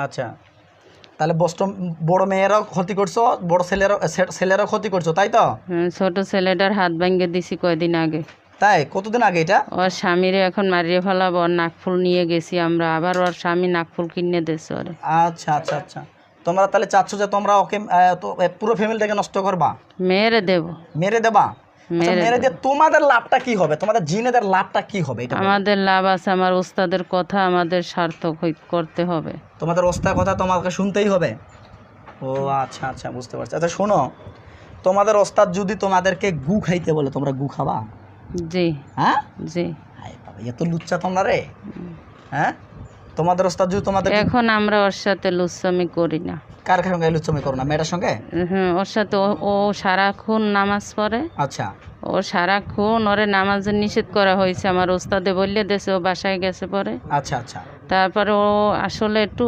আচ্ছা, তাহলে বড় মেয়েরাও ক্ষতি করছো, বড় ছেলেরাও ক্ষতি করছো, তাই তো? ছোট ছেলেটার হাত ভেঙে দিছি কয়দিন আগে। তাই? কতদিন আগে এটা? ওর স্বামীরে এখন মারিয়ে ফেলাবো, ওর নাকফুল নিয়ে গেছি আমরা, আবার ওর স্বামী নাকফুল কিনে দিচ্ছে ওরে। আচ্ছা আচ্ছা আচ্ছা, তোমরা তাহলে চাচ্ছ যে তোমরা ওকে পুরো ফ্যামিলিটাকে নষ্ট করবা? মেরে দেব। মেরে দেবা? আচ্ছা, মেরে দিয়ে তোমাদের লাভটা কি হবে? তোমাদের জিনেদের লাভটা কি হবে এটা বলো? আমাদের লাভ আছে, আমার ওস্তাদের কথা আমাদের সার্থক করতে হবে। তোমাদের ওস্তাদের কথা তোমাকে শুনতেই হবে? ও আচ্ছা আচ্ছা, বুঝতে পারছি। আচ্ছা শোনো, তোমাদের ওস্তাদ যদি তোমাদেরকে গু খাইতে বলে, তোমরা গু খাবা? জি। হ্যাঁ জি। হায় বাবা, এত লুচ্চা তোমরা রে। হ্যাঁ, তোমাদের ওস্তাদ যদি তোমাদের, এখন আমরা ওর সাথে লুচ্ছামি করি না। কার সঙ্গে লুচ্চামি করো না? মেয়েটার সঙ্গে? হ্যাঁ, ওর সাথে ও সারাক্ষণ নামাজ পড়ে। আচ্ছা ও সারাক্ষণ ওরে নামাজের নিষেধ করা হয়েছে, আমার ওস্তাদে বললে দেশে, ও বাসায় গেছে পরে। আচ্ছা আচ্ছা তারপরে ও আসলে একটু